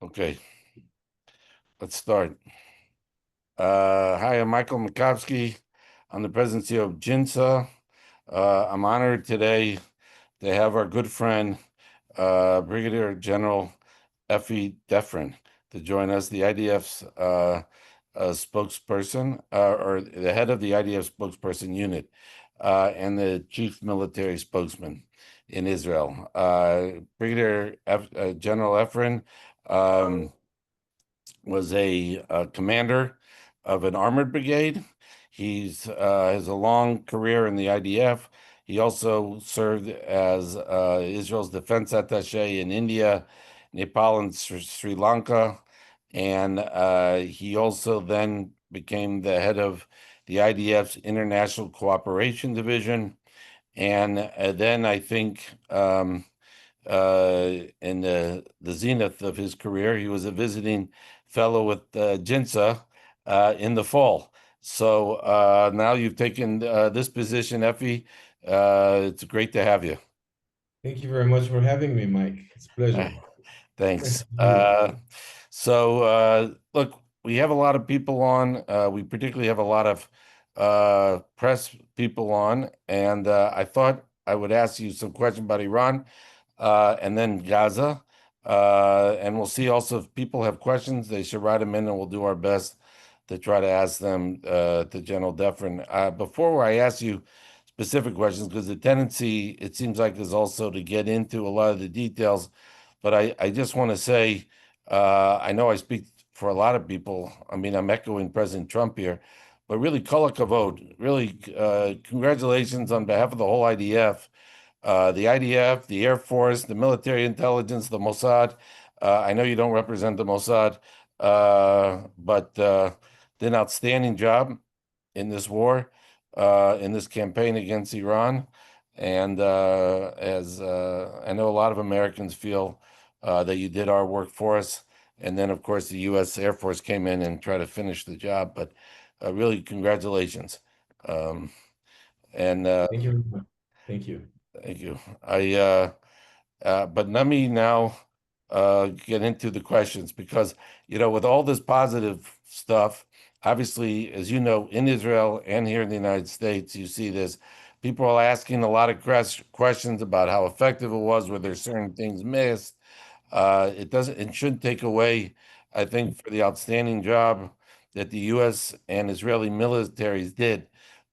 Okay, let's start. Hi, I'm Michael Makovsky. I'm the presidency of JINSA. I'm honored today to have our good friend, Brigadier General Effie Defrin, to join us, the IDF's spokesperson, or the head of the IDF spokesperson unit, and the chief military spokesman in Israel. Brigadier General Efrin was a commander of an armored brigade. He's has a long career in the IDF. He also served as Israel's defense attaché in India, Nepal, and Sri Lanka. And he also then became the head of the IDF's International Cooperation Division. And then I think in the zenith of his career, he was a visiting fellow with JINSA in the fall. So now you've taken this position, Effie. It's great to have you. Thank you very much for having me, Mike. It's a pleasure. Nice Thanks. to meet you. Look, we have a lot of people on. We particularly have a lot of press people on, and I thought I would ask you some questions about Iran and then Gaza. And we'll see also if people have questions, they should write them in, and we'll do our best to try to ask them to General Defrin. Before I ask you specific questions, because the tendency, it seems like, is also to get into a lot of the details. But I just want to say, I know I speak for a lot of people. I mean, I'm echoing President Trump here, but really, kol hakavod, really, congratulations on behalf of the whole IDF, the IDF, the Air Force, the military intelligence, the Mossad. I know you don't represent the Mossad, but did an outstanding job in this war, in this campaign against Iran. And as I know a lot of Americans feel that you did our work for us. And then, of course, the U.S. Air Force came in and tried to finish the job. But really, congratulations. Um, and Thank you very much. Thank you. Thank you. But let me now get into the questions because, with all this positive stuff, obviously, as you know, in Israel and here in the United States, you see this. People are asking a lot of questions about how effective it was, were there certain things missed. It shouldn't take away, I think, for the outstanding job that the U.S. and Israeli militaries did.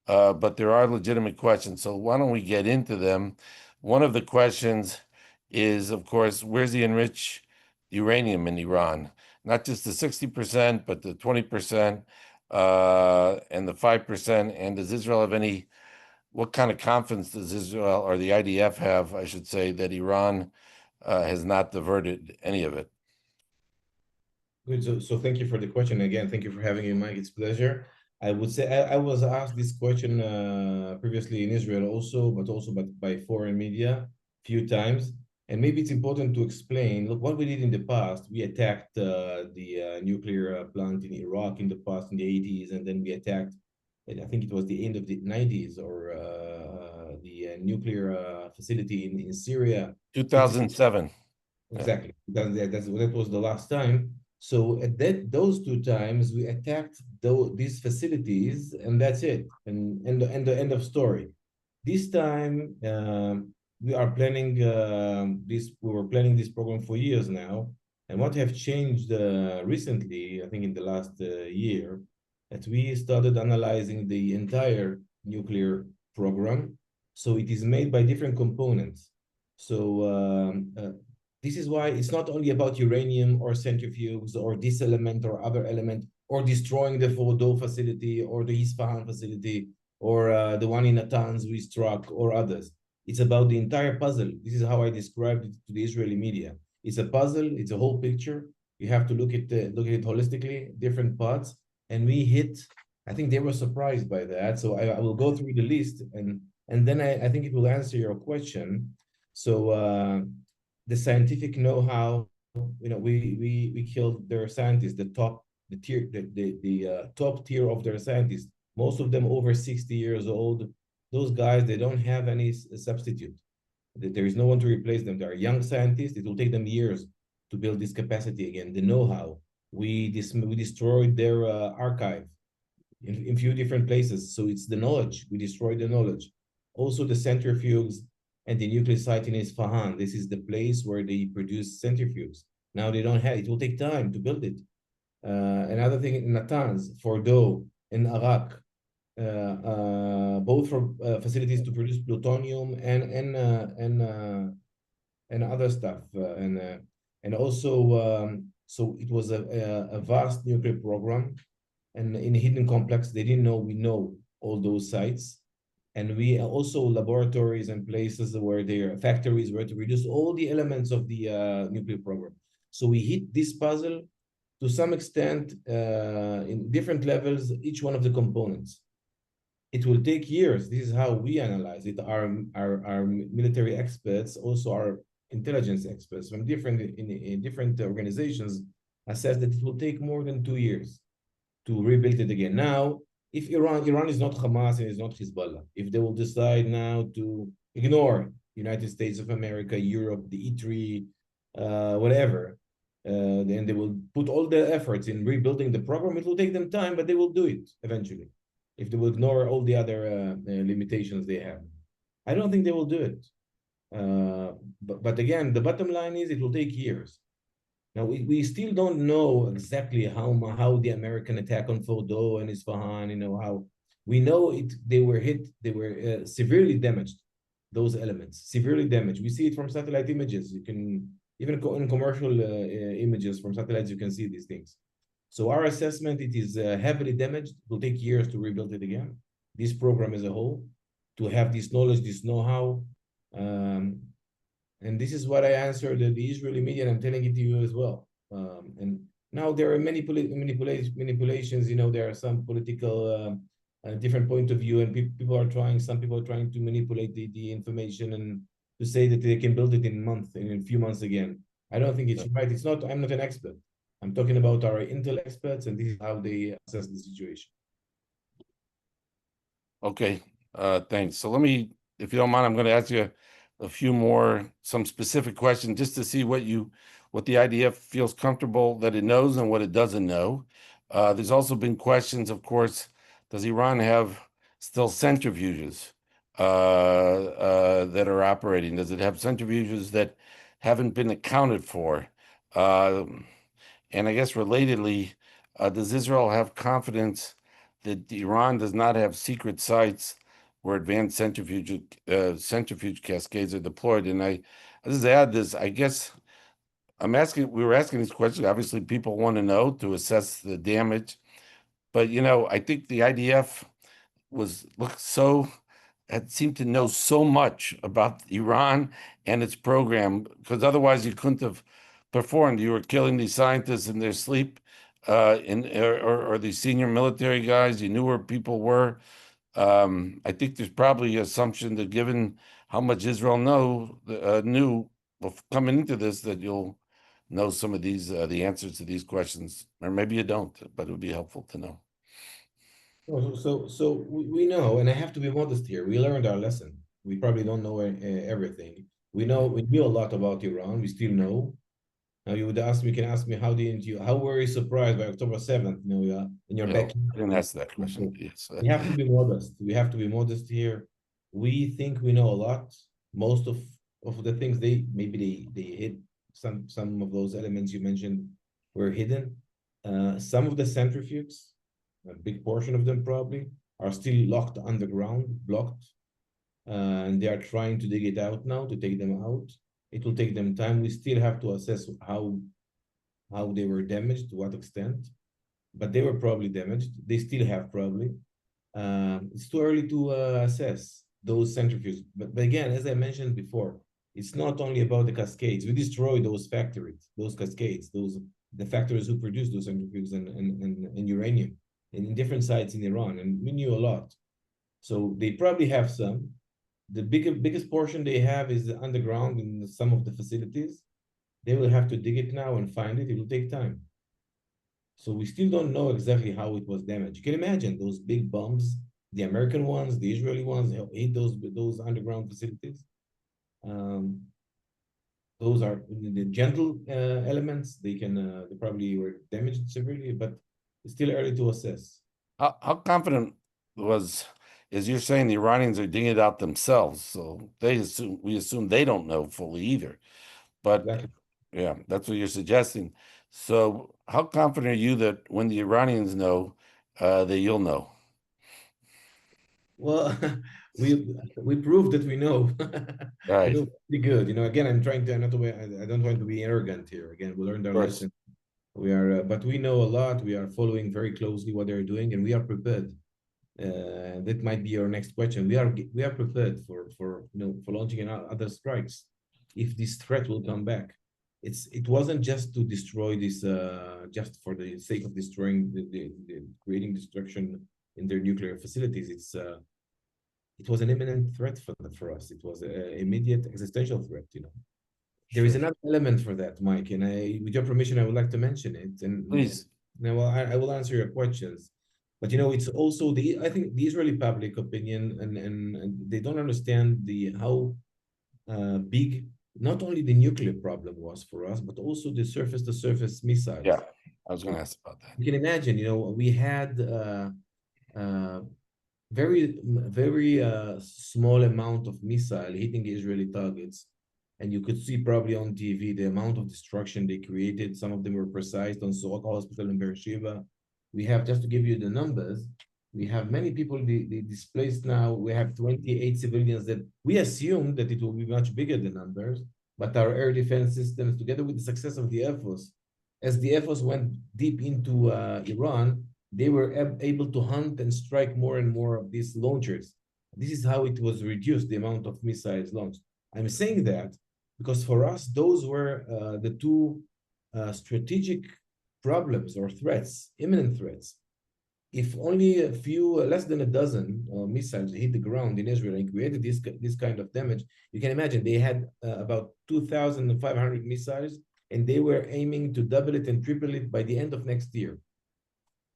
But there are legitimate questions. So why don't we get into them? One of the questions is, of course, where's the enriched uranium in Iran? Not just the 60%, but the 20% and the 5%. And does Israel have what kind of confidence does Israel or the IDF have, I should say, that Iran has not diverted any of it? Good. So thank you for the question. Again, thank you for having me, Mike. It's a pleasure. I would say I was asked this question previously in Israel also, but also by foreign media a few times. And maybe it's important to explain, look, what we did in the past. We attacked the nuclear plant in Iraq in the past, in the 80s, and then we attacked, I think it was the end of the 90s, or the nuclear facility in Syria. 2007. Yeah. Exactly. That was the last time. So at those two times, we attacked these facilities, and that's it. And the end of story. This time, we are planning this. We were planning this program for years now, and what have changed recently, I think in the last year, that we started analyzing the entire nuclear program. So it is made by different components. So this is why it's not only about uranium or centrifuges or this element or other element or destroying the Fordo facility or the Isfahan facility or the one in Natanz we struck or others. It's about the entire puzzle. This is how I described it to the Israeli media. It's a puzzle. It's a whole picture. You have to look at it holistically, different parts. And we hit. I think they were surprised by that. So I will go through the list and then I think it will answer your question. So the scientific know-how, we killed their scientists, the top tier of their scientists, most of them over 60 years old. Those guys, they don't have any substitute. There is no one to replace them. They are young scientists. It will take them years to build this capacity again, the know-how. We destroyed their archive in few different places. So it's the knowledge. We destroyed the knowledge. Also the centrifuges and the nuclear site in Isfahan. This is the place where they produce centrifuges. Now they don't have, it will take time to build it. Another thing in Natanz, Fordo, in Iraq, both for facilities to produce plutonium and other stuff. And also, so it was a vast nuclear program. And in hidden complex, they didn't know we know all those sites. And we also laboratories and places where their factories were to reduce all the elements of the nuclear program. So we hit this puzzle to some extent in different levels, each one of the components. It will take years. This is how we analyze it. Our military experts, also our intelligence experts from in different organizations, assess that it will take more than 2 years to rebuild it again. Now, if Iran is not Hamas and is not Hezbollah, if they will decide now to ignore United States of America, Europe, the E3, whatever, then they will put all their efforts in rebuilding the program. It will take them time, but they will do it eventually. If they will ignore all the other limitations they have, I don't think they will do it. But again, the bottom line is it will take years. Now, we still don't know exactly how the American attack on Fordo and Isfahan, how we know it. They were hit. They were severely damaged. Those elements severely damaged. We see it from satellite images. You can even in commercial images from satellites. You can see these things. So our assessment, it is heavily damaged. It will take years to rebuild it again. This program as a whole, to have this knowledge, this know-how. And this is what I answered the Israeli media, and I'm telling it to you as well. And now there are many manipulations. There are some political different point of view, and some people are trying to manipulate the information and to say that they can build it in a few months again. I don't think it's right. It's not. I'm not an expert. I'm talking about our intel experts, and this is how they assess the situation. Okay, thanks. So let me, if you don't mind, I'm going to ask you a few more, some specific questions, just to see what the IDF feels comfortable that it knows and what it doesn't know. There's also been questions, of course, does Iran have still centrifuges that are operating? Does it have centrifuges that haven't been accounted for? And I guess relatedly, does Israel have confidence that Iran does not have secret sites where advanced centrifuge cascades are deployed? And I just add this, I guess we were asking these questions. Obviously, people want to know to assess the damage. But, I think the IDF had seemed to know so much about Iran and its program, because otherwise you couldn't have performed. You were killing these scientists in their sleep, or these senior military guys. You knew where people were. I think there's probably an assumption that given how much Israel knew coming into this, that you'll know some of these, the answers to these questions, or maybe you don't, but it would be helpful to know. So we know, and I have to be modest here. We learned our lesson. We probably don't know everything. We knew a lot about Iran. We still know. Now you can ask me, how were you surprised by October 7th? In your back. I didn't ask that question. Yes. We have to be modest. We have to be modest here. We think we know a lot. Most of the things they hid. Some of those elements you mentioned were hidden. Some of the centrifuges, a big portion of them probably, are still locked underground, blocked. And they are trying to dig it out now, to take them out. It will take them time. We still have to assess how they were damaged, to what extent. But they were probably damaged. They still have probably. It's too early to assess those centrifuges. But again, as I mentioned before, it's not only about the cascades. We destroy those factories, those cascades, the factories who produce those centrifuges and uranium in different sites in Iran, and we knew a lot. So they probably have some. The biggest portion they have is underground in some of the facilities. They will have to dig it now and find it. It will take time. So we still don't know exactly how it was damaged. You can imagine those big bombs, the American ones, the Israeli ones, hit those underground facilities. Those are the gentle elements. They probably were damaged severely, but it's still early to assess. How confident was is you're saying the Iranians are digging it out themselves, so we assume they don't know fully either. But Exactly. yeah, that's what you're suggesting. So how confident are you that when the Iranians know, that you'll know? Well, we proved that we know. We Right, know pretty good. Again, I'm trying to not to be, I don't want to be arrogant here. Again, we learned of our course. lesson. But we know a lot. We are following very closely what they're doing, and we are prepared. That might be your next question. We are prepared for launching other strikes if this threat will come back. It wasn't just to destroy this just for the sake of destroying the creating destruction in their nuclear facilities. It was an imminent threat for us. It was an immediate existential threat. There is Sure. another element for that, Mike, and with your permission, I would like to mention it. And Please. now, well, I will answer your questions. But it's also I think the Israeli public opinion, and they don't understand how big not only the nuclear problem was for us, but also the surface-to-surface Yeah, missiles. I was going to ask about that. You can imagine, we had uh, very small amount of missile hitting Israeli targets. And you could see probably on TV the amount of destruction they created. Some of them were precise on Soroka Hospital in Beersheba. We have, just to give you the numbers, we have many people displaced now. We have 28 civilians that we assume that it will be much bigger than numbers, but our air defense systems, together with the success of the Air Force, as the Air Force went deep into Iran, they were able to hunt and strike more and more of these launchers. This is how it was reduced, the amount of missiles launched. I'm saying that because for us, those were the two strategic problems or threats, imminent threats. If only a few, less than a dozen missiles hit the ground in Israel and created this kind of damage, you can imagine they had about 2,500 missiles, and they were aiming to double it and triple it by the end of next year.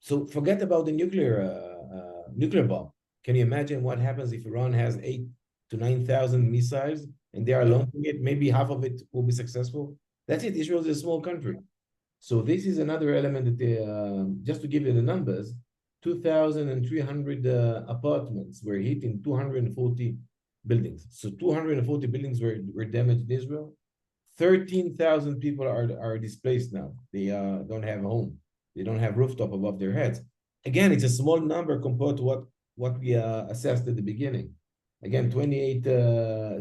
So forget about the nuclear bomb. Can you imagine what happens if Iran has 8 to 9,000 missiles and they are Yeah. launching it? Maybe half of it will be successful. That's it. Israel is a small country. So this is another element that just to give you the numbers, 2,300 apartments were hit in 240 buildings. So 240 buildings were damaged in Israel. 13,000 people are displaced now. They don't have a home. They don't have rooftop above their heads. Again, it's a small number compared to what we assessed at the beginning. Again, 28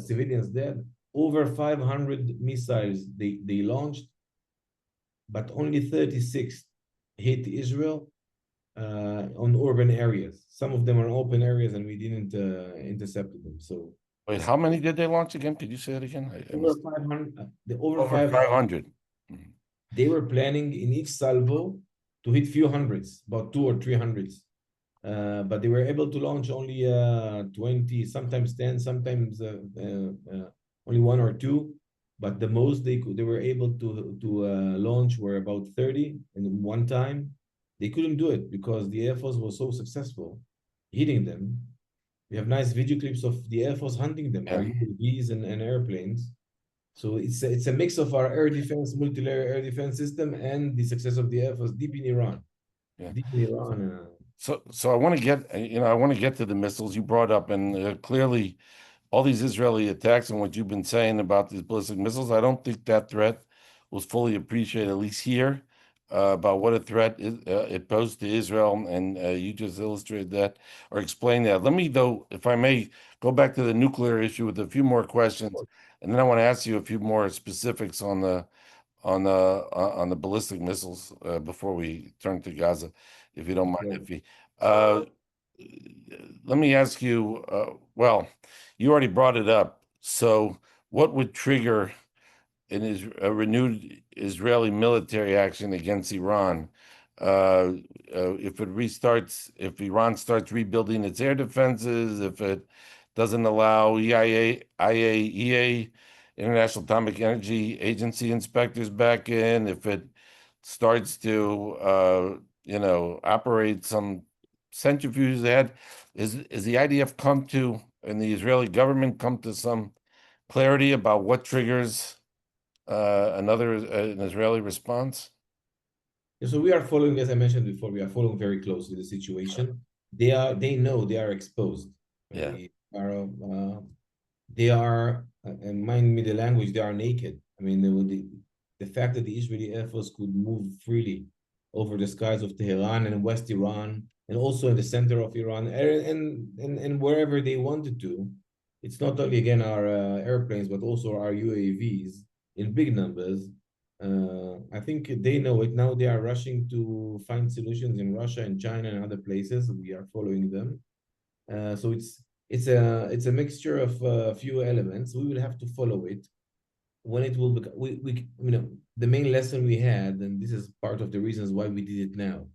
civilians dead, over 500 missiles they launched, but only 36 hit Israel on urban areas. Some of them are open areas, and we didn't intercept them. So Wait, how many did they launch again? Could you say it again? I over missed 500, over over 500. 500. They were planning in each salvo to hit few hundreds, about 2 or 3 hundreds. But they were able to launch only 20, sometimes 10, sometimes only one or two. But the most they were able to launch were about 30 in one time. They couldn't do it because the Air Force was so successful hitting them. We have nice video clips of the Air Force hunting them, our Yeah, UAVs and airplanes. So it's a mix of our air defense, multi-layer air defense system, and the success of the Air Force deep in Iran. yeah. Deep in Iran. So I want to get, I want to get to the missiles you brought up, and clearly all these Israeli attacks and what you've been saying about these ballistic missiles, I don't think that threat was fully appreciated, at least here, about what a threat it posed to Israel. And you just illustrated that or explained that. Let me, though, if I may, go back to the nuclear issue with a few more questions, and then I want to ask you a few more specifics on the ballistic missiles before we turn to Gaza, if you don't mind, Yeah. Effie. Uh, let me ask you, well, you already brought it up. So what would trigger a renewed Israeli military action against Iran if it restarts, if Iran starts rebuilding its air defenses, if it doesn't allow IAEA, International Atomic Energy Agency inspectors back in, if it starts to operate some centrifuges ahead, is the IDF come to and the Israeli government come to some clarity about what triggers an Israeli response? So we are following, as I mentioned before, we are following very closely the situation. They know they are exposed. Yeah. They are, and mind me the language, they are naked. I mean, the fact that the Israeli Air Force could move freely over the skies of Tehran and West Iran, and also in the center of Iran, and wherever they wanted to, it's not only, again, our airplanes, but also our UAVs in big numbers. I think they know it now. They are rushing to find solutions in Russia and China and other places. We are following them. So it's a mixture of a few elements. We will have to follow it. When it will become, the main lesson we had, and this is part of the reasons why we did it now.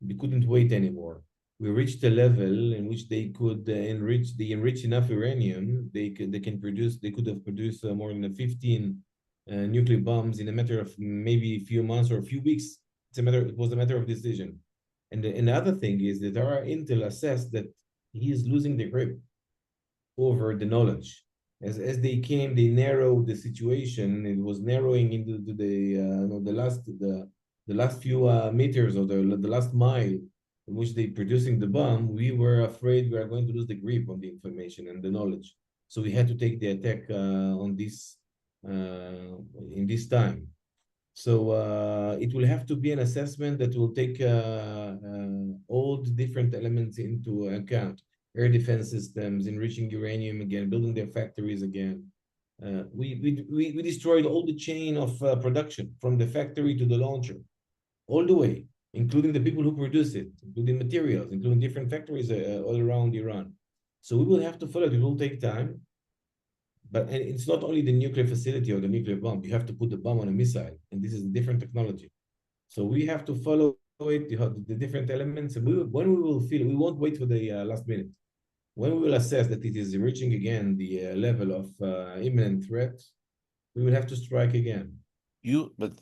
We couldn't wait anymore. We reached a level in which they could enrich enough uranium. They could have produced more than 15 nuclear bombs in a matter of maybe a few months or a few weeks. It was a matter of decision. And the other thing is that our intel assessed that he is losing the grip over the knowledge. As they came, they narrowed the situation. It was narrowing into the last few meters, or the last mile in which they producing the bomb. We were afraid we are going to lose the grip on the information and the knowledge. So we had to take the attack on this in this time. So it will have to be an assessment that will take all the different elements into account: air defense systems, enriching uranium again, building their factories again. We destroyed all the chain of production from the factory to the launcher, all the way, including the people who produce it, including materials, including different factories all around Iran. So we will have to follow it. It will take time. But it's not only the nuclear facility or the nuclear bomb. You have to put the bomb on a missile, and this is a different technology. So we have to follow it, the different elements. And when we will feel, we won't wait for the last minute. When we will assess that it is reaching again the level of imminent threat, we will have to strike again. But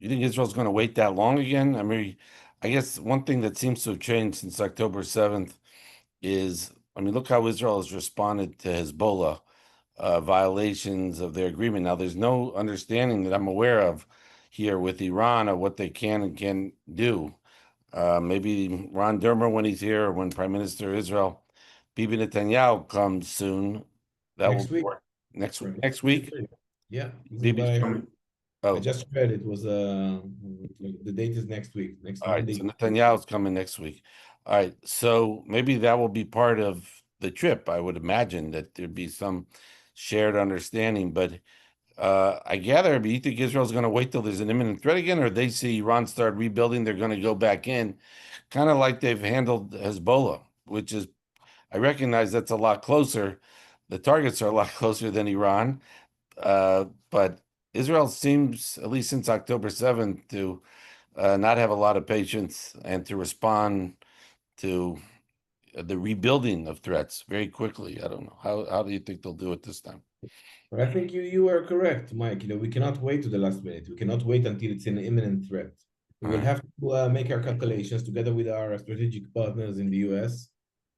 you think Israel's going to wait that long again? I mean, I guess one thing that seems to have changed since October 7th is, look how Israel has responded to Hezbollah violations of their agreement. Now, there's no understanding that I'm aware of here with Iran of what they can and can't do. Maybe Ron Dermer, when he's here, or when Prime Minister Israel Bibi Netanyahu comes soon, that Next will week. work. Next week. Yeah, Bibi's coming. I just read it was the date is next week, next Monday. So Netanyahu's coming next week. All right, so maybe that will be part of the trip. I would imagine that there'd be some shared understanding, but I gather, you think Israel's going to wait till there's an imminent threat again, or they see Iran start rebuilding, they're going to go back in, kind of like they've handled Hezbollah, which is, I recognize that's a lot closer. The targets are a lot closer than Iran, but Israel seems, at least since October 7th, to not have a lot of patience and to respond to the rebuilding of threats very quickly. I don't know. How do you think they'll do it this time? But I think you are correct, Mike. We cannot wait to the last minute. We cannot wait until it's an imminent threat. We will have to make our calculations together with our strategic partners in the US.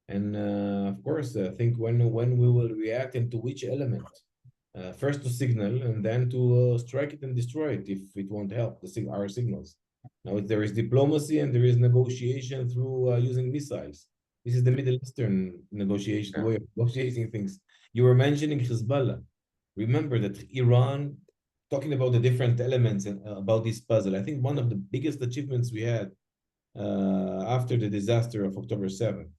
And of course, I think when we will react and to which element. First to signal, and then to strike it and destroy it if it won't help our signals. Now, there is diplomacy and there is negotiation through using missiles. This is the Middle Eastern negotiation way of negotiating things. You were mentioning Hezbollah. Remember that Iran, talking about the different elements about this puzzle, I think one of the biggest achievements we had after the disaster of October 7th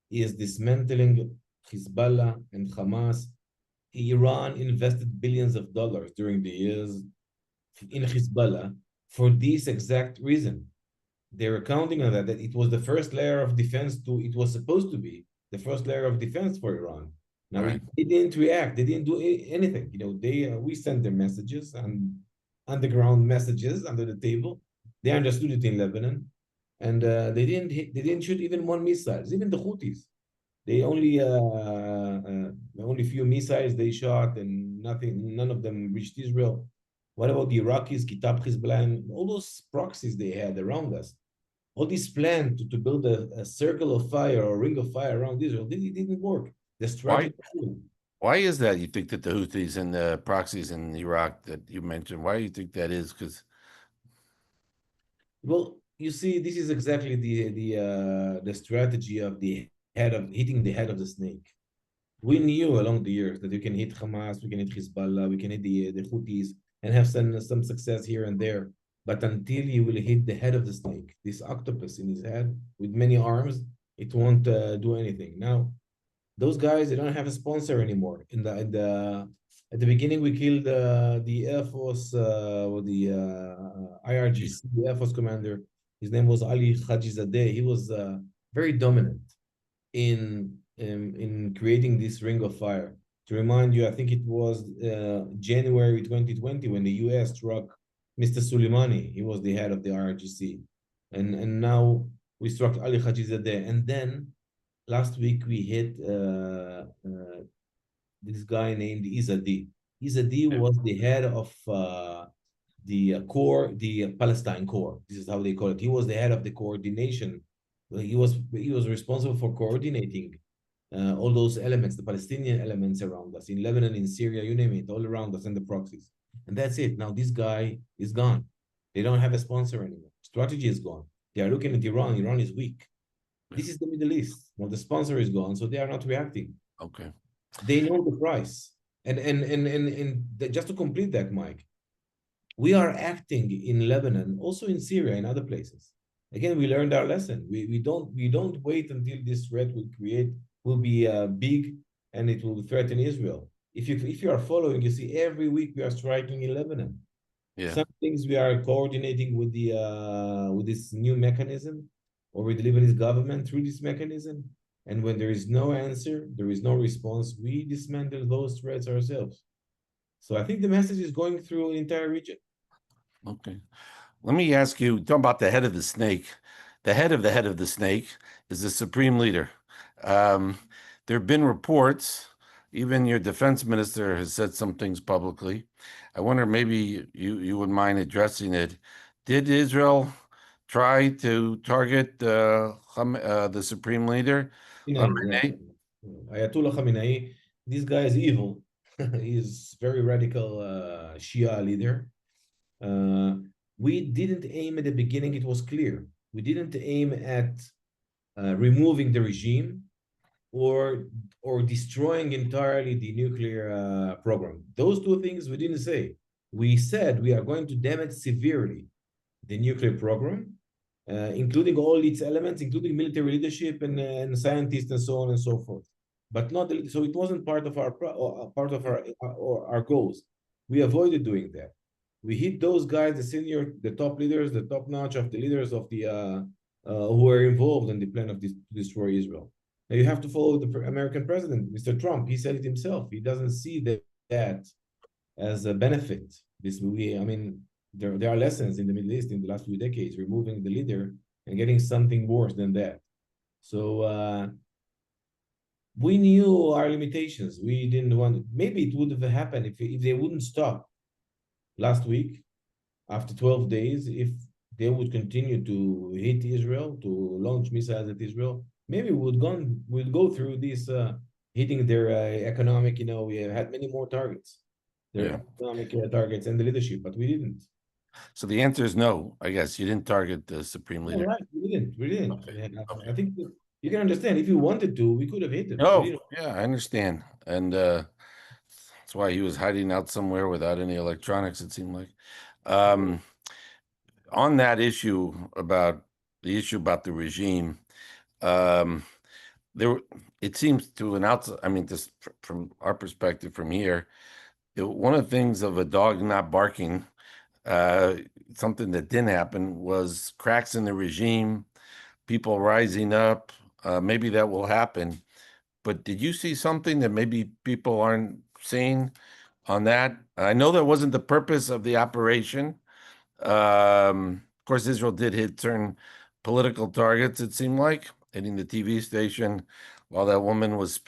is dismantling Hezbollah and Hamas. Iran invested billions of dollars during the years in Hezbollah for this exact reason. They were counting on that it was the first layer of defense it was supposed to be the first layer of defense for Iran. Now, they didn't react. They didn't do anything. We sent their messages and underground messages under the table. They understood it in Lebanon, and they didn't shoot even one missile. Even the Houthis, they only few missiles they shot, and none of them reached Israel. What about the Iraqis, Kitab Hezbollah, and all those proxies they had around us? All this plan to build a circle of fire or ring of fire around Israel, it didn't work. The strategy. Why is that? You think that the Houthis and the proxies in Iraq that you mentioned, why do you think that is? Because Well, you see, this is exactly the strategy of the head of hitting the head of the snake. We knew along the years that we can hit Hamas, we can hit Hezbollah, we can hit the Houthis and have some success here and there. But until you will hit the head of the snake, this octopus in his head with many arms, it won't do anything. Now, those guys, they don't have a sponsor anymore. In the at the beginning, we killed the Air Force or the IRGC, the Air Force commander. His name was Ali Khajizadeh. He was very dominant in creating this ring of fire. To remind you, I think it was January 2020 when the US struck Mr. Soleimani. He was the head of the IRGC. And now we struck Ali Khajizadeh. And then last week we hit this guy named Izadi. Izadi was the head of the core, the Palestine core. This is how they call it. He was the head of the coordination. He was responsible for coordinating all those elements, the Palestinian elements around us in Lebanon, in Syria, you name it, all around us, and the proxies. And that's it. Now this guy is gone. They don't have a sponsor anymore. Strategy is gone. They are looking at Iran. Iran is weak. This is the Middle East. Now the sponsor is gone, so they are not reacting. okay. They know the price. And just to complete that, Mike, we are acting in Lebanon, also in Syria and other places. Again, we learned our lesson. We don't wait until this threat will be big and it will threaten Israel. If you are following, you see every week we are striking in Lebanon. Yeah. Some things we are coordinating with this new mechanism or with the Lebanese government through this mechanism. And when there is no answer, there is no response, we dismantle those threats ourselves. So I think the message is going through the entire region. Okay. Let me ask you, talking about the head of the snake. The head of the snake is the supreme leader. There have been reports, even your defense minister has said some things publicly. I wonder maybe you would mind addressing it. Did Israel try to target the supreme leader, Khamenei? Ayatollah Khamenei, this guy is evil. He's very radical Shia leader. We didn't aim at the beginning, it was clear. We didn't aim at removing the regime or destroying entirely the nuclear program. Those two things we didn't say. We said we are going to damage severely the nuclear program, including all its elements, including military leadership and scientists and so on and so forth. But not so it wasn't part of our goals. We avoided doing that. We hit those guys, the top leaders, the top notch of the leaders of the who were involved in the plan of to destroy Israel. Now you have to follow the American president, Mr. Trump. He said it himself. He doesn't see that as a benefit. I mean, there are lessons in the Middle East in the last few decades, removing the leader and getting something worse than that. So we knew our limitations. We didn't want. Maybe it would have happened if they wouldn't stop last week after 12 days. If they would continue to hit Israel, to launch missiles at Israel, maybe we'd go through this hitting their economic. We have had many more targets, their economic targets and the leadership, but we didn't. So the answer is no. I guess you didn't target the supreme leader. Right, we didn't. Okay. I think you can understand. If we wanted to, we could have hit them. Oh, yeah, I understand. And that's why he was hiding out somewhere without any electronics, it seemed like. On that issue about the regime, um, it seems to an outside, I mean, just from our perspective from here, one of the things of a dog not barking, something that didn't happen was cracks in the regime, people rising up. Maybe that will happen. But did you see something that maybe people aren't seeing on that? I know that wasn't the purpose of the operation. Of course, Israel did hit certain political targets, it seemed like, hitting the TV station while that woman was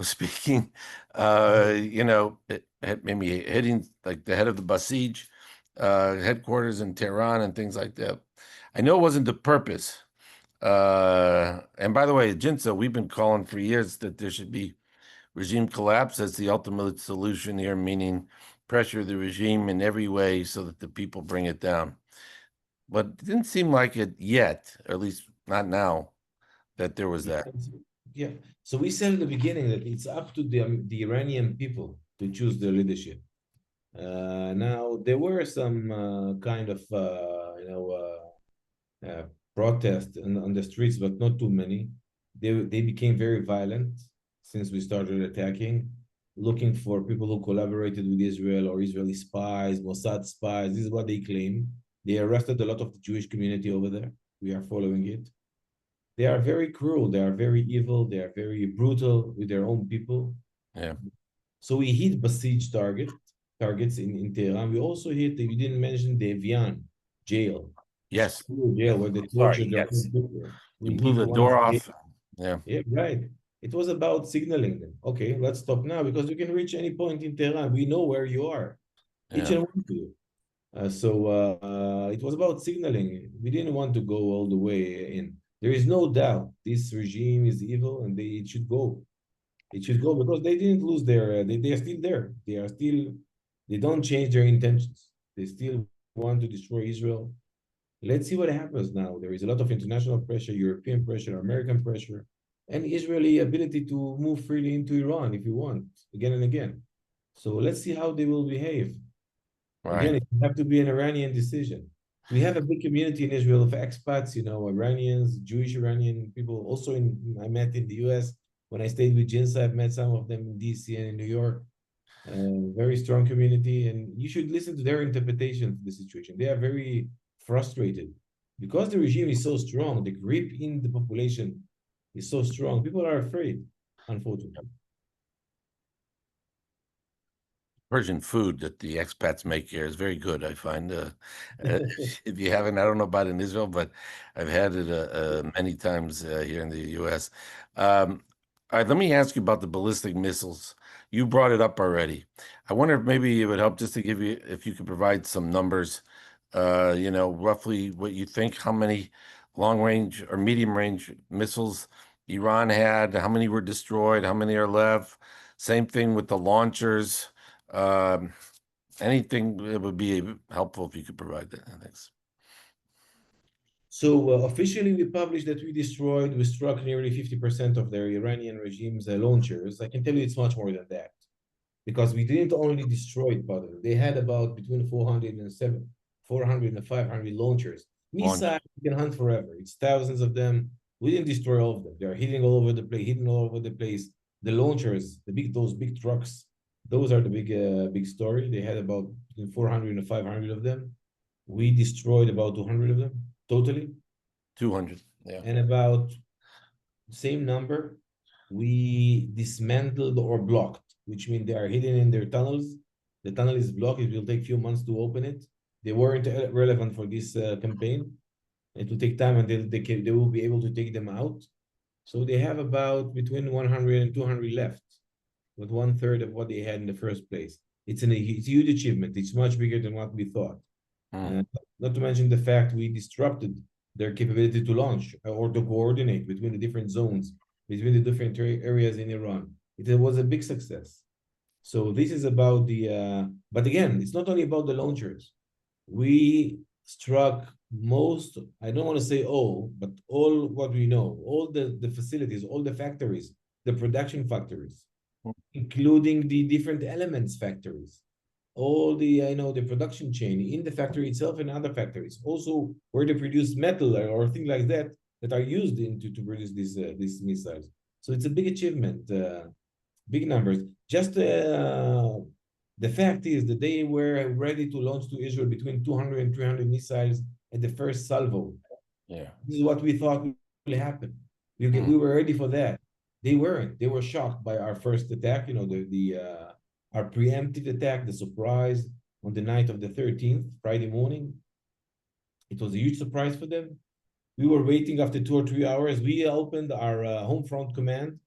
speaking. Maybe hitting like the head of the Basij headquarters in Tehran and things like that. I know it wasn't the purpose. And by the way, Jinsa, we've been calling for years that there should be regime collapse as the ultimate solution here, meaning pressure the regime in every way so that the people bring it down. But it didn't seem like it yet, or at least not now, that there was that. Yeah. So we said at the beginning that it's up to the Iranian people to choose their leadership. Now there were some kind of protests on the streets, but not too many. They became very violent since we started attacking, looking for people who collaborated with Israel or Israeli spies, Mossad spies. This is what they claim. They arrested a lot of the Jewish community over there. We are following it. They are very cruel. They are very evil. They are very brutal with their own people. Yeah. So we hit besieged targets in Tehran. We also hit, you didn't mention the Evian jail. Yes. Jail where they Sorry. tortured their Yes. people. You We blew hit the one door of the, off. Yeah. yeah, right. It was about signaling them. Okay, let's stop now because you can reach any point in Tehran. We know where you are, each Yeah. and one of you. It was about signaling. We didn't want to go all the way in. There is no doubt this regime is evil and it should go. It should go because they didn't lose their, they are still there. They are still, they don't change their intentions. They still want to destroy Israel. Let's see what happens now. There is a lot of international pressure, European pressure, American pressure, and Israeli ability to move freely into Iran if you want, again and again. So let's see how they will behave. Right. Again, it have to be an Iranian decision. We have a big community in Israel of expats, Iranians, Jewish Iranian people. Also, I met in the U.S. when I stayed with Jinsa. I've met some of them in D.C. and in New York. Very strong community, and you should listen to their interpretation of the situation. They are very frustrated because the regime is so strong. The grip in the population is so strong. People are afraid, unfortunately. Persian food that the expats make here is very good, I find. If you haven't, I don't know about in Israel, but I've had it many times here in the U.S. All right, let me ask you about the ballistic missiles. You brought it up already. I wonder if maybe it would help just to give you, if you could provide some numbers, roughly what you think, how many long range or medium range missiles Iran had, how many were destroyed, how many are left. Same thing with the launchers. Um, Anything that would be helpful if you could provide that. Thanks. So officially, we published that we struck nearly 50% of their Iranian regime's launchers. I can tell you it's much more than that because we didn't only destroy part of it. They had about between 400 and 500 launchers. Missiles you can hunt forever. It's thousands of them. We didn't destroy all of them. They're hitting all over the place, hitting all over the place. The launchers, those big trucks, those are the big story. They had about between 400 and 500 of them. We destroyed about 200 of them totally. 200. Yeah. And about same number, we dismantled or blocked, which means they are hidden in their tunnels. The tunnel is blocked. It will take a few months to open it. They weren't relevant for this campaign. It will take time until they will be able to take them out. So they have about between 100 and 200 left, with 1/3 of what they had in the first place. It's a huge achievement. It's much bigger than what we thought. Not to mention the fact we disrupted their capability to launch or to coordinate between the different zones, between the different areas in Iran. It was a big success. So this is about but again, it's not only about the launchers. We struck most, I don't want to say all, but all what we know, all the facilities, all the factories, the production factories, including the different elements factories, all the production chain in the factory itself and other factories, also where they produce metal or things like that that are used to produce these missiles. So it's a big achievement, big numbers. Just the fact is that they were ready to launch to Israel between 200 and 300 missiles at the first salvo. Yeah. This is what we thought will happen. We were ready for that. They weren't. They were shocked by our first attack, our preemptive attack, the surprise on the night of the 13th, Friday morning. It was a huge surprise for them. We were waiting after 2 or 3 hours. We opened our home front command,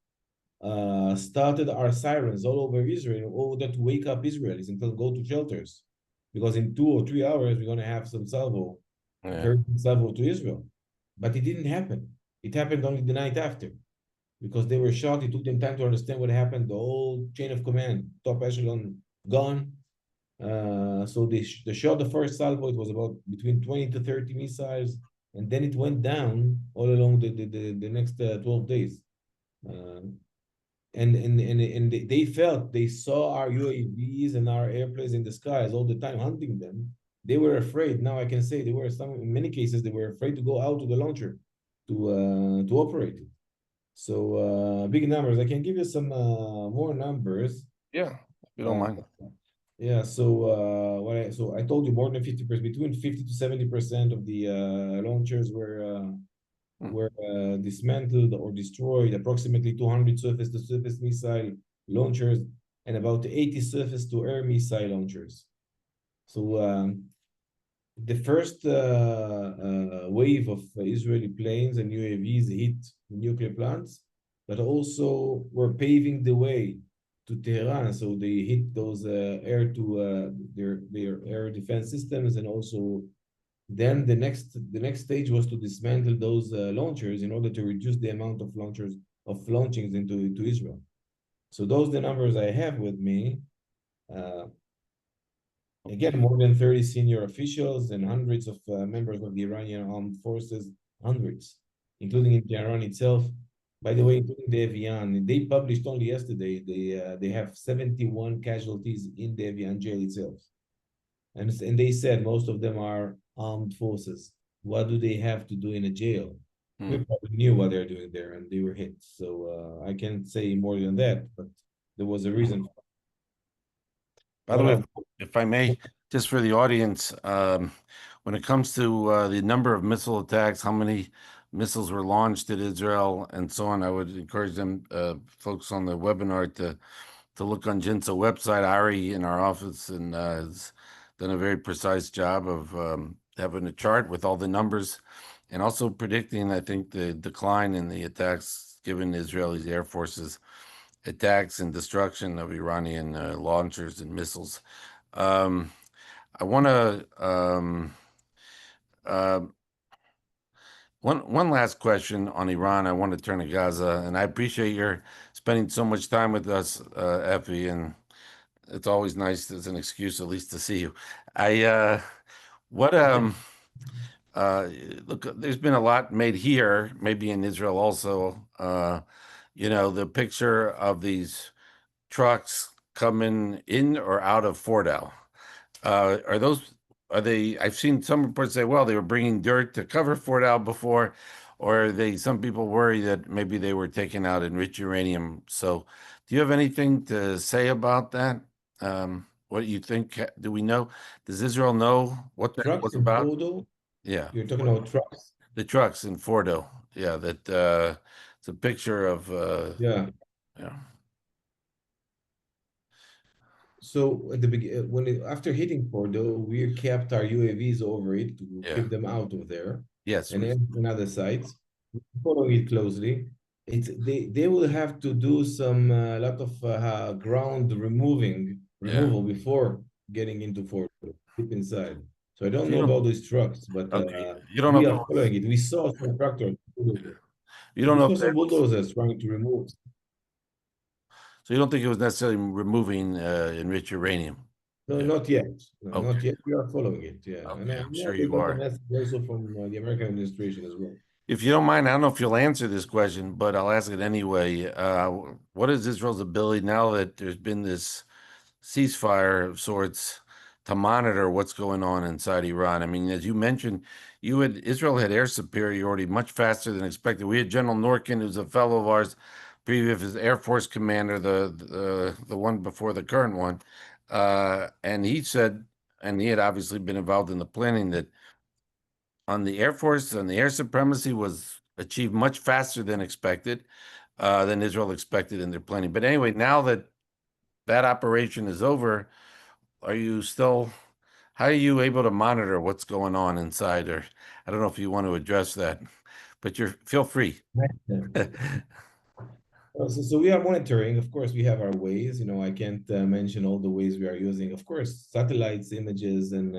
started our sirens all over Israel in order to wake up Israelis and go to shelters. Because in 2 or 3 hours, we're going to have some salvo, very salvo to Israel. But it didn't happen. It happened only the night after. because they were shocked. It took them time to understand what happened. The whole chain of command, top echelon gone. So they shot the first salvo. It was about between 20 to 30 missiles, and then it went down all along the next 12 days. And they felt, they saw our UAVs and our airplanes in the skies all the time, hunting them. They were afraid. Now I can say they were in many cases they were afraid to go out to the launcher to operate it. So big numbers. I can give you some more numbers. Yeah, if you don't mind. Yeah, so I told you more than 50%, between 50 to 70% of the launchers were dismantled or destroyed. Approximately 200 surface-to-surface missile launchers and about 80 surface-to-air missile launchers. So the first wave of Israeli planes and UAVs hit nuclear plants, but also were paving the way to Tehran. So they hit those their air defense systems, and also then the next stage was to dismantle those launchers in order to reduce the amount of launchings into Israel. So those are the numbers I have with me. Again, more than 30 senior officials and hundreds of members of the Iranian armed forces, hundreds, including in Tehran itself. By the way, including the Evian, they published only yesterday, they have 71 casualties in the Evian jail itself. And they said most of them are armed forces. What do they have to do in a jail? We probably knew what they're doing there, and they were hit. So I can't say more than that, but there was a reason. By the way, if I may, just for the audience, when it comes to the number of missile attacks, how many missiles were launched at Israel and so on, I would encourage them, folks on the webinar, to look on Jin's website. Ari in our office and has done a very precise job of having a chart with all the numbers and also predicting, I think, the decline in the attacks given Israeli Air Force's attacks and destruction of Iranian launchers and missiles. I want to one last question on Iran. I want to turn to Gaza, and I appreciate your spending so much time with us, Effie, and it's always nice as an excuse at least to see you. Look, there's been a lot made here, maybe in Israel also. The picture of these trucks coming in or out of Fort Al. Are they, I've seen some reports say, well, they were bringing dirt to cover Fort Al before, or some people worry that maybe they were taking out enriched uranium. So do you have anything to say about that? What do you think? Do we know? Does Israel know what that trucks was in about? Fordo? Yeah. You're talking about trucks? The trucks in Fordo. Yeah, that it's a picture of Yeah. yeah. So at the beginning, after hitting Fordo, we kept our UAVs over it to Yeah. keep them out of there. Yes. And then in other sites, following it closely. They will have to do some lot of ground removal before getting into Fordo, deep inside. So I don't know about these trucks, but Okay. You don't know we if are following it. We saw some tractors. you don't We know saw if some that was, bulldozers trying to remove. so you don't think it was necessarily removing enriched uranium? No, Yeah. not yet. No, Okay. not yet. We are following it. Yeah, and Okay. I'm yeah, sure they you got the are. message also from the American administration as well. If you don't mind, I don't know if you'll answer this question, but I'll ask it anyway. What is Israel's ability now that there's been this ceasefire of sorts to monitor what's going on inside Iran? I mean, as you mentioned, Israel had air superiority much faster than expected. We had General Norkin, who's a fellow of ours, previous Air Force commander, the one before the current one, and he said, and he had obviously been involved in the planning, that on the Air Force and the air supremacy was achieved much faster than expected, than Israel expected in their planning. But anyway, now that that operation is over, are you still, how are you able to monitor what's going on inside? Or I don't know if you want to address that, but feel free. Yeah. So we are monitoring. Of course, we have our ways. I can't mention all the ways we are using. Of course, satellites, images, and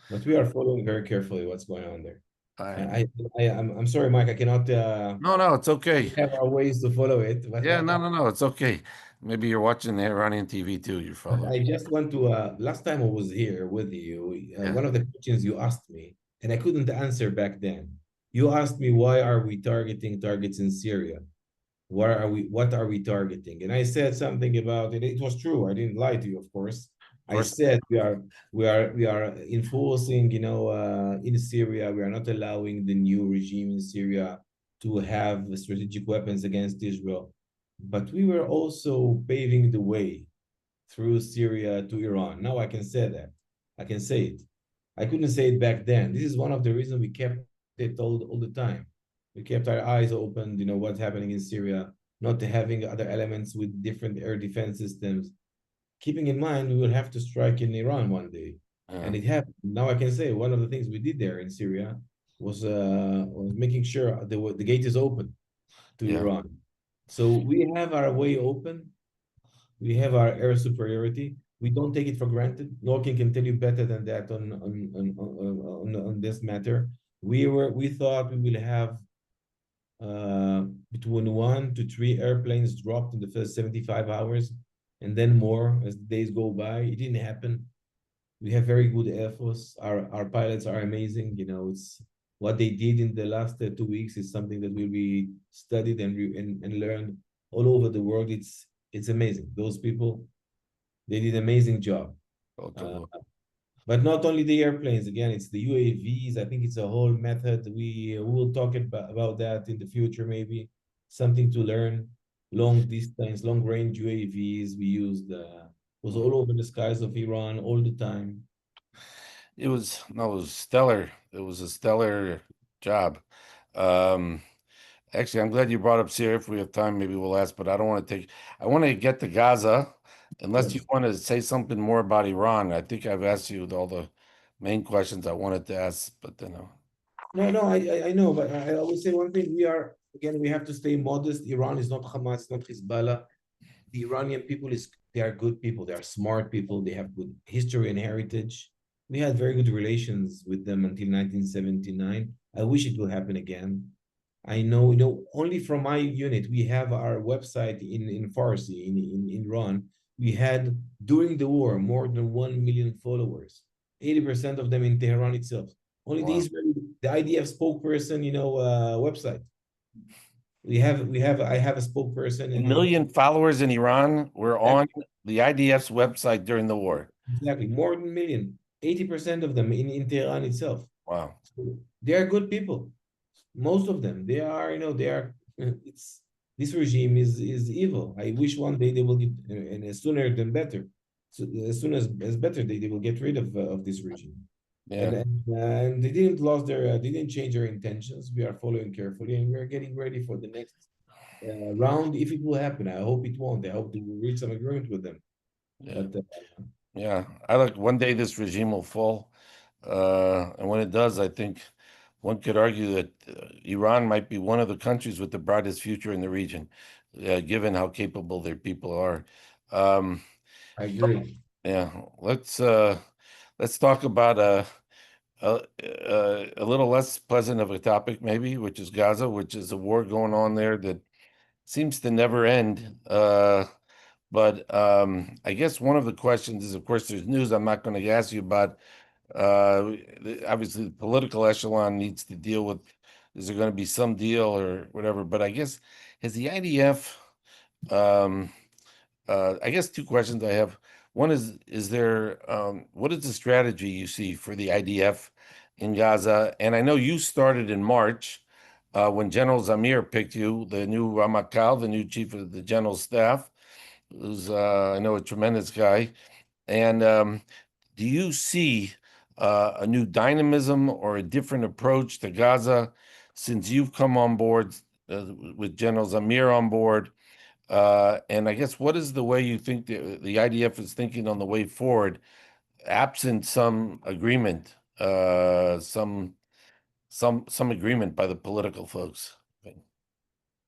but we are following very carefully what's going on there. I I'm sorry, Mike. I cannot no, it's okay. have our ways to follow it, but Yeah, no, it's okay. Maybe you're watching the Iranian TV too. You're following. I just want to. Last time I was here with you, Yeah, one of the questions you asked me, and I couldn't answer back then. You asked me why are we targeting targets in Syria? What are we targeting? And I said something about it. It was true. I didn't lie to you, of course. of I course. said we are enforcing, in Syria, we are not allowing the new regime in Syria to have strategic weapons against Israel. But we were also paving the way through Syria to Iran. Now I can say that. I can say it. I couldn't say it back then. This is one of the reasons we kept it all the time. We kept our eyes open, what's happening in Syria, not having other elements with different air defense systems. Keeping in mind, we will have to strike in Iran one day. Yeah, And it happened. Now I can say one of the things we did there in Syria was making sure the gate is open to yeah. Iran. So we have our way open. We have our air superiority. We don't take it for granted. Norkin can tell you better than that on this matter. We thought we will have between 1 to 3 airplanes dropped in the first 75 hours, and then more as the days go by. It didn't happen. We have very good air force. Our pilots are amazing. It's what they did in the last 2 weeks is something that will be studied and learned all over the world. It's amazing. Those people, they did an amazing job. Go to Uh, war. but not only the airplanes, again, it's the UAVs. I think it's a whole method. We will talk about that in the future, maybe. Something to learn. Long distance, long range UAVs. We used was all over the skies of Iran all the time. It was no, it was stellar. It was a stellar job. Um, Actually, I'm glad you brought up Syria. If we have time, maybe we'll ask, but I don't want to take, I want to get to Gaza, unless you Yes. want to say something more about Iran. I think I've asked you all the main questions I wanted to ask, but then, No, no, I know, but I always say one thing. We have to stay modest. Iran is not Hamas, not Hezbollah. The Iranian people they are good people. They are smart people. They have good history and heritage. We had very good relations with them until 1979. I wish it will happen again. I know, only from my unit, we have our website in Farsi in Iran. We had during the war more than 1 million followers, 80% of them in Tehran itself. Only wow. the IDF spokesperson, website. I have a spokesperson A in million followers in Iran were on the IDF's website during the war. exactly more than a million. 80% of them in Tehran itself. Wow. So they are good people. Most of them. They are, they are it's this regime is evil. I wish one day they will get and as sooner than better. So as soon as better they will get rid of this regime. Yeah. And they didn't change their intentions. We are following carefully and we are getting ready for the next round if it will happen. I hope it won't. I hope they will reach some agreement with them. Yeah. But Yeah. I like one day this regime will fall. And when it does, I think one could argue that Iran might be one of the countries with the brightest future in the region, given how capable their people are. Um, I agree. yeah, let's talk about a little less pleasant of a topic, maybe, which is Gaza, which is a war going on there that seems to never end. But I guess one of the questions is, of course, there's news I'm not going to ask you about. Obviously, the political echelon needs to deal with, is there going to be some deal or whatever? But I guess, has the IDF, um, I guess two questions I have. One is there, what is the strategy you see for the IDF in Gaza? And I know you started in March when General Zamir picked you, the new Ramakal, the new chief of the general staff, who's, I know, a tremendous guy. And do you see a new dynamism or a different approach to Gaza since you've come on board with General Zamir on board? And I guess what is the way you think the IDF is thinking on the way forward, absent some agreement, some agreement by the political folks?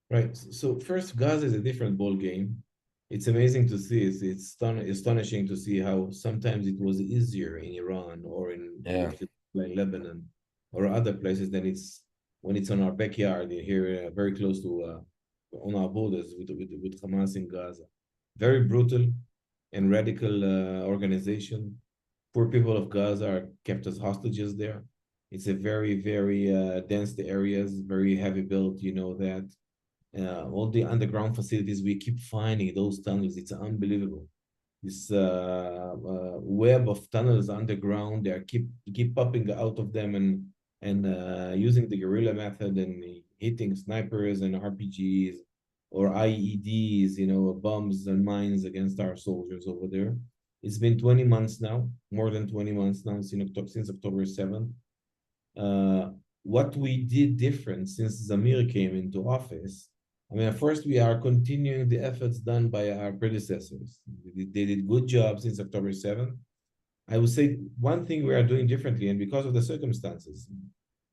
Right. So first, Gaza is a different ball game. It's amazing to see. Astonishing to see how sometimes it was easier in Iran or in Yeah, like Lebanon or other places, then it's when it's on our backyard here, very close to on our borders with Hamas in Gaza. Very brutal and radical organization. Poor people of Gaza are kept as hostages there. It's a very, very dense areas, very heavy built, you know that. All the underground facilities, we keep finding those tunnels. It's unbelievable. This web of tunnels underground, they are keep popping out of them and using the guerrilla method and hitting snipers and RPGs or IEDs, you know, bombs and mines against our soldiers over there. It's been 20 months now, more than 20 months now since October 7th. What we did different since Zamir came into office, I mean, first we are continuing the efforts done by our predecessors. They did good job since October 7th. I would say one thing we are doing differently, and because of the circumstances,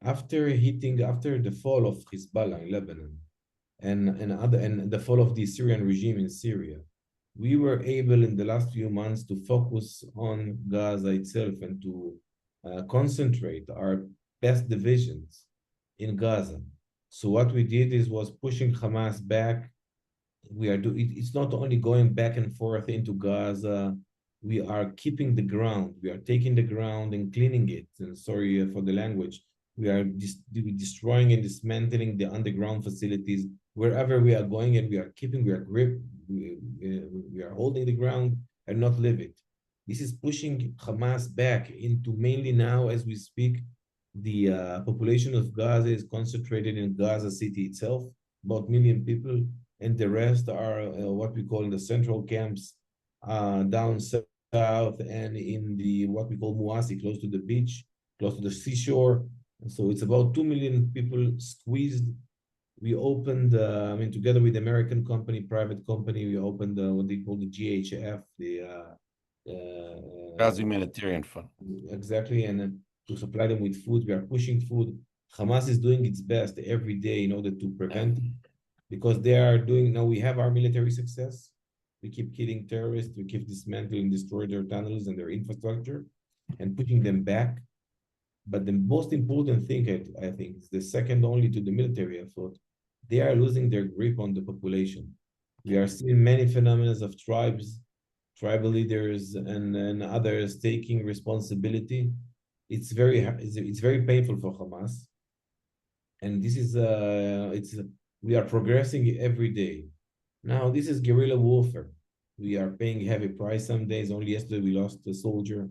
after the fall of Hezbollah in Lebanon and the fall of the Syrian regime in Syria, we were able in the last few months to focus on Gaza itself and to concentrate our best divisions in Gaza. So what we did was pushing Hamas back. It's not only going back and forth into Gaza. We are keeping the ground. We are taking the ground and cleaning it. And sorry for the language. We are destroying and dismantling the underground facilities wherever we are going, and we are holding the ground and not leave it. This is pushing Hamas back into, mainly now as we speak, the population of Gaza is concentrated in Gaza city itself, about 1 million people, and the rest are what we call the central camps down south and in the what we call Muasi, close to the beach, close to the seashore. So it's about 2 million people squeezed. We opened, I mean, together with the American company, private company, we opened what they call the GHF, the Gaza Humanitarian Fund. exactly, and to supply them with food. We are pushing food. Hamas is doing its best every day in order to prevent it, because they are doing, now we have our military success. We keep killing terrorists, we keep dismantling, destroying their tunnels and their infrastructure and pushing them back. But the most important thing, I think, is the second only to the military effort. They are losing their grip on the population. We are seeing many phenomena of tribes, tribal leaders, and others taking responsibility. It's very painful for Hamas, and this is we are progressing every day. Now this is guerrilla warfare. We are paying heavy price some days. Only yesterday we lost a soldier.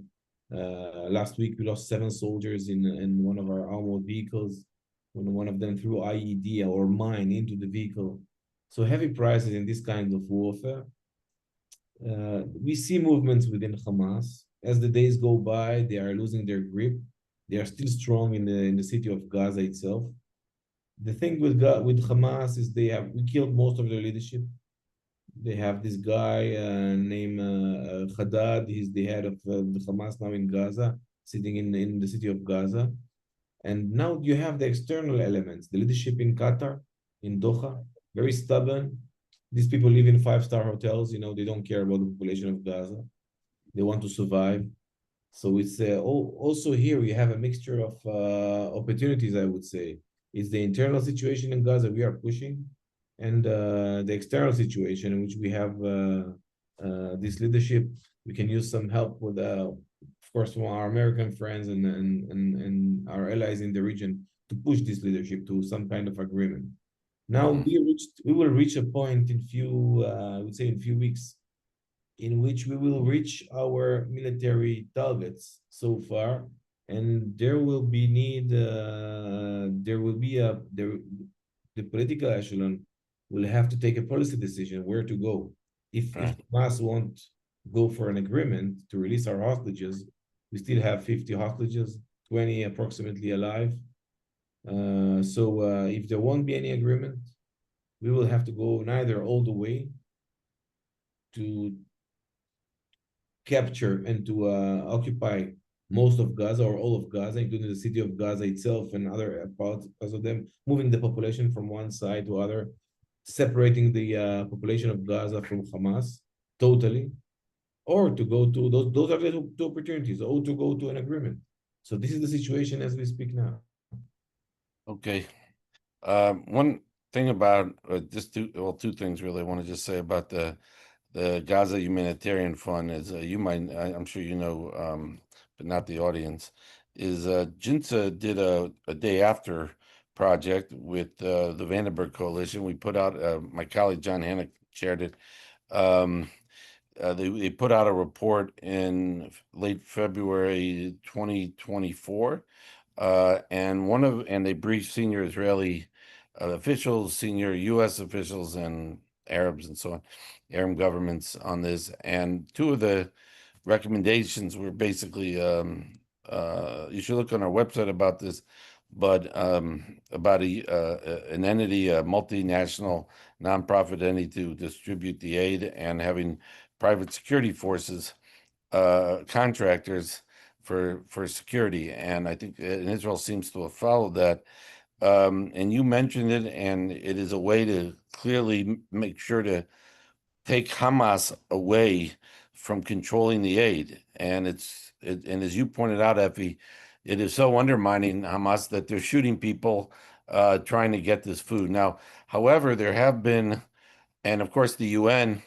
Last week we lost 7 soldiers in one of our armored vehicles when one of them threw IED or mine into the vehicle. So heavy prices in this kind of warfare. We see movements within Hamas. As the days go by, they are losing their grip. They are still strong in the city of Gaza itself. The thing with Hamas is we killed most of their leadership. They have this guy named Haddad. He's the head of the Hamas now in Gaza, sitting in the city of Gaza. And now you have the external elements, the leadership in Qatar, in Doha, very stubborn. These people live in 5-star hotels. You know, they don't care about the population of Gaza. They want to survive. So it's also here we have a mixture of opportunities, I would say. It's the internal situation in Gaza we are pushing, and the external situation in which we have this leadership. We can use some help with, of course, from our American friends and our allies in the region to push this leadership to some kind of agreement. Now we will reach a point in I would say in few weeks, in which we will reach our military targets so far, and there will be the political echelon will have to take a policy decision where to go. If Hamas won't go for an agreement to release our hostages, we still have 50 hostages, 20 approximately alive. So if there won't be any agreement, we will have to go neither all the way to capture and to occupy most of Gaza or all of Gaza, including the city of Gaza itself and other parts of them, moving the population from one side to other, separating the population of Gaza from Hamas totally, or to go to those are the two opportunities, or to go to an agreement. So this is the situation as we speak now. Okay. One thing about two things really I want to just say about the Gaza Humanitarian Fund is I'm sure you know, but not the audience, is Jinsa did a day after project with the Vandenberg Coalition. We put out my colleague John Hanna chaired it. Um, they put out a report in late February 2024, and they briefed senior Israeli officials, senior U.S. officials, and Arabs and so on, Arab governments on this. And two of the recommendations were basically you should look on our website about this, but about an entity, a multinational nonprofit entity to distribute the aid and having private security forces, contractors for security. And I think Israel seems to have followed that. And you mentioned it, and it is a way to clearly make sure to take Hamas away from controlling the aid. And and as you pointed out, Effie, it is so undermining Hamas that they're shooting people trying to get this food. Now, however, there have been, and of course the UN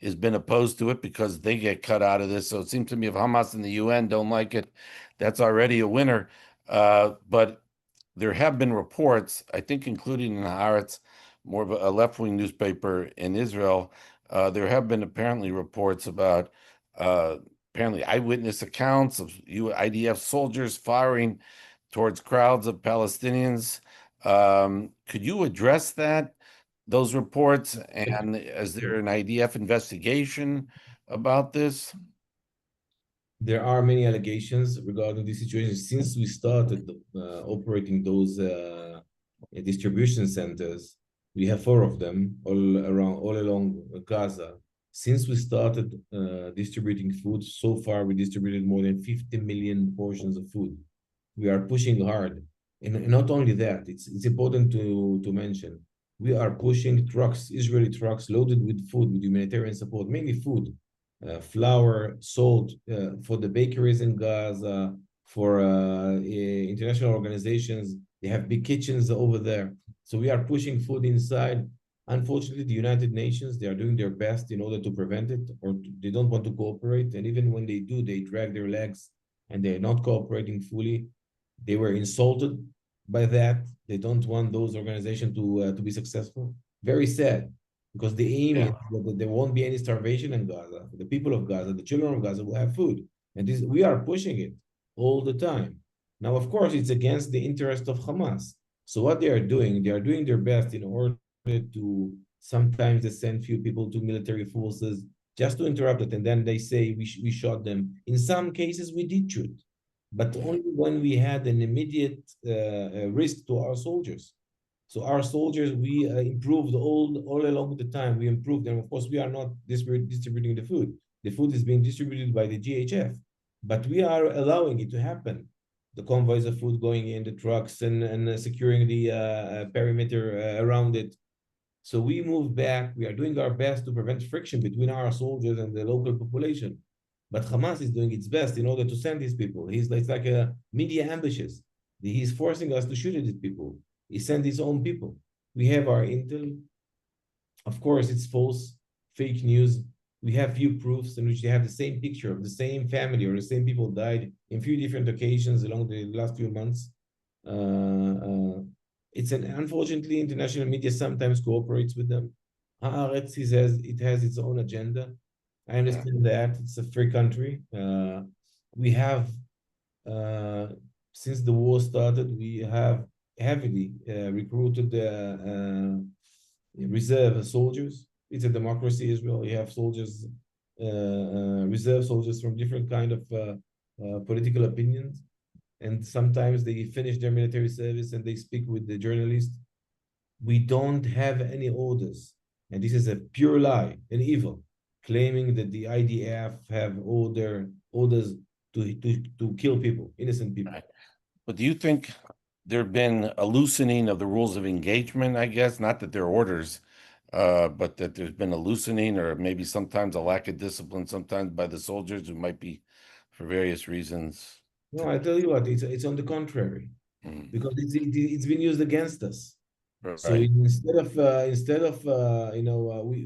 has been opposed to it because they get cut out of this. So it seems to me if Hamas and the UN don't like it, that's already a winner. But there have been reports, I think, including in Haaretz, more of a left-wing newspaper in Israel. There have been apparently reports about apparently eyewitness accounts of IDF soldiers firing towards crowds of Palestinians. Could you address those reports? And is there an IDF investigation about this? There are many allegations regarding this situation since we started operating those distribution centers. We have four of them all along Gaza. Since we started distributing food, so far we distributed more than 50 million portions of food. We are pushing hard, and not only that, it's important to mention we are pushing trucks, Israeli trucks loaded with food, with humanitarian support, mainly food, flour, salt for the bakeries in Gaza, for international organizations. They have big kitchens over there. So we are pushing food inside. Unfortunately, the United Nations, they are doing their best in order to prevent it, or they don't want to cooperate. And even when they do, they drag their legs and they're not cooperating fully. They were insulted by that. They don't want those organizations to be successful. Very sad, because the aim is Yeah. that there won't be any starvation in Gaza. The people of Gaza, the children of Gaza will have food. And this, we are pushing it all the time. Now, of course, it's against the interest of Hamas. So what they are doing their best in order to sometimes they send few people to military forces just to interrupt it. And then they say we shot them. In some cases, we did shoot, but only when we had an immediate risk to our soldiers. So our soldiers, we improved all along the time. We improved, and of course, we are not distributing the food. The food is being distributed by the GHF, but we are allowing it to happen. The convoys of food going in, the trucks, and securing the perimeter around it. So we move back. We are doing our best to prevent friction between our soldiers and the local population. But Hamas is doing its best in order to send these people. It's like a media ambushes. He's forcing us to shoot at these people. He sent his own people. We have our intel. Of course, it's false, fake news. We have few proofs in which they have the same picture of the same family or the same people died in few different occasions along the last few months. It's unfortunately international media sometimes cooperates with them. Haaretz, he says it has its own agenda. I understand that it's a free country. We have since the war started, we have heavily recruited reserve soldiers. It's a democracy, Israel. You have soldiers, reserve soldiers from different kind of political opinions, and sometimes they finish their military service and they speak with the journalists. We don't have any orders, and this is a pure lie, an evil, claiming that the IDF have orders to kill people, innocent people. Right. But do you think there have been a loosening of the rules of engagement, I guess? Not that they're orders, but that there's been a loosening or maybe sometimes a lack of discipline, sometimes by the soldiers who might be for various reasons. No, I tell you what, it's on the contrary. because it's been used against us. So Right.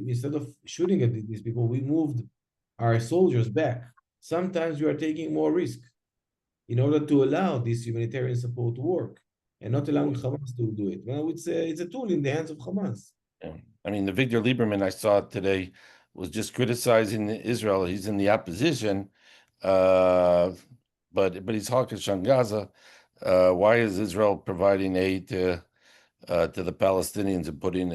instead of shooting at these people, we moved our soldiers back. Sometimes we are taking more risk in order to allow this humanitarian support to work and not allowing Hamas to do it. Well, it's a tool in the hands of Hamas. Yeah. I mean, the Victor Lieberman I saw today was just criticizing Israel. He's in the opposition, uh, but he's hawkish on Gaza. Why is Israel providing aid to the Palestinians and putting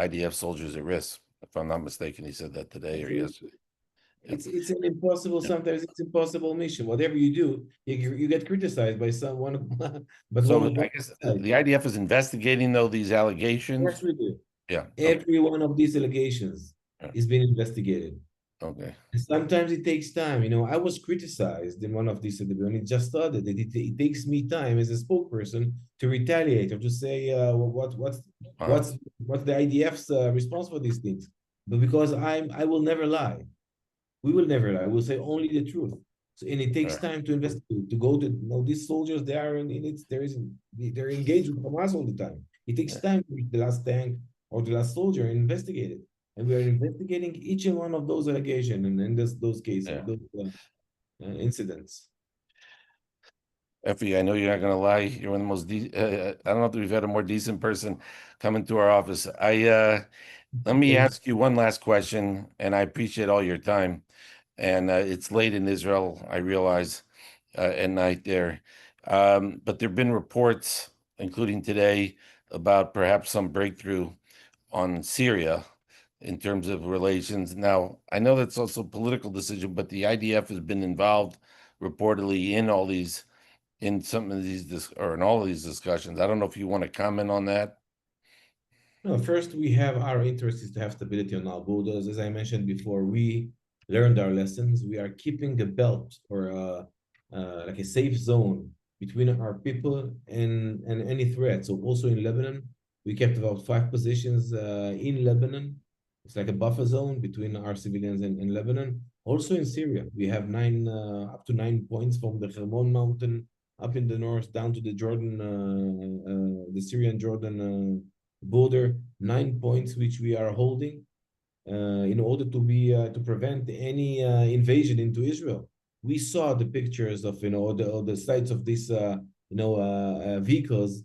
IDF soldiers at risk? If I'm not mistaken, he said that today or yesterday. Yeah. It's an impossible. Yeah. Sometimes it's impossible mission. Whatever you do, you get criticized by someone. But So one I guess side, the IDF is investigating though these of allegations. course we do. Yeah. Okay. Every one of these allegations Yeah. is being investigated. Okay. And sometimes it takes time. I was criticized in one of these when it just started. It takes me time as a spokesperson to retaliate or to say Uh, what's the IDF's response for these things. But because I will never lie. We will never lie. We'll say only the truth. So, and it takes time to investigate, to go to these soldiers. They are in it. They're engaged with Hamas all the time. It takes time to reach the last tank or the last soldier and investigate it. And we are investigating each and one of those allegations and those cases, yeah. those incidents. Effie, I know you're not going to lie. You're one of the most. I don't know if we've had a more decent person come into our office. Let me Thank ask you one last question, and I appreciate all your time. And it's late in Israel, I realize, at night there. But there have been reports, including today, about perhaps some breakthrough on Syria in terms of relations. Now, I know that's also a political decision, but the IDF has been involved reportedly in some of these or in all of these discussions. I don't know if you want to comment on that. No, first we have our interest is to have stability on our borders. As I mentioned before, we learned our lessons. We are keeping a belt or like a safe zone between our people and any threat. So also in Lebanon, we kept about 5 positions in Lebanon. It's like a buffer zone between our civilians and Lebanon. Also in Syria, we have up to 9 points from the Hermon mountain up in the north down to the Jordan, the Syrian Jordan border, 9 points which we are holding in order to prevent any invasion into Israel. We saw the pictures of the sites of these vehicles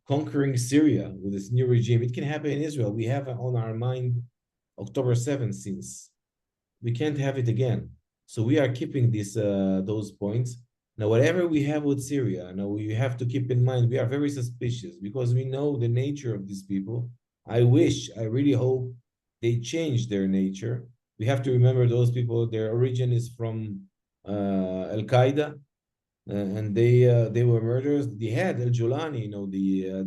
conquering Syria with this new regime. It can happen in Israel. We have on our mind October 7th since we can't have it again. So we are keeping those points. Now, whatever we have with Syria, now we have to keep in mind we are very suspicious because we know the nature of these people. I really hope they change their nature. We have to remember those people, their origin is from Al Qaeda, and they were murderers. The head, Al Julani,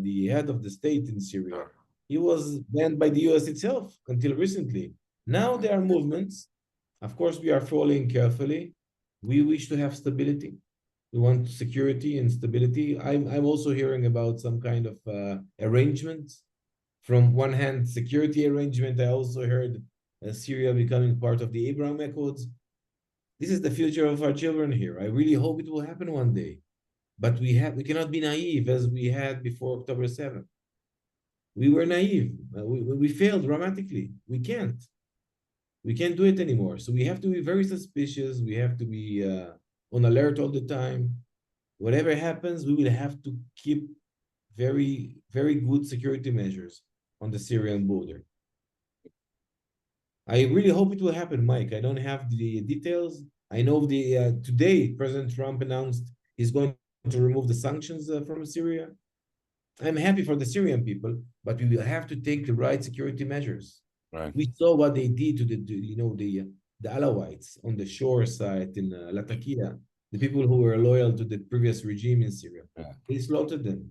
the head of the state in Syria, he was banned by the US itself until recently. Now there are movements. Of course, we are following carefully. We wish to have stability. We want security and stability. I'm also hearing about some kind of arrangements. From one hand, security arrangement. I also heard Syria becoming part of the Abraham Accords. This is the future of our children here. I really hope it will happen one day. But we cannot be naive as we had before October 7th. We were naive. We failed dramatically. We can't do it anymore. So we have to be very suspicious. We have to be on alert all the time. Whatever happens, we will have to keep very, very good security measures on the Syrian border. I really hope it will happen, Mike. I don't have the details. I know today President Trump announced he's going to remove the sanctions from Syria. I'm happy for the Syrian people, but we will have to take the right security measures. Right. We saw what they did to the Alawites on the shore side in Latakia, the people who were loyal to the previous regime in Syria. Yeah. They slaughtered them.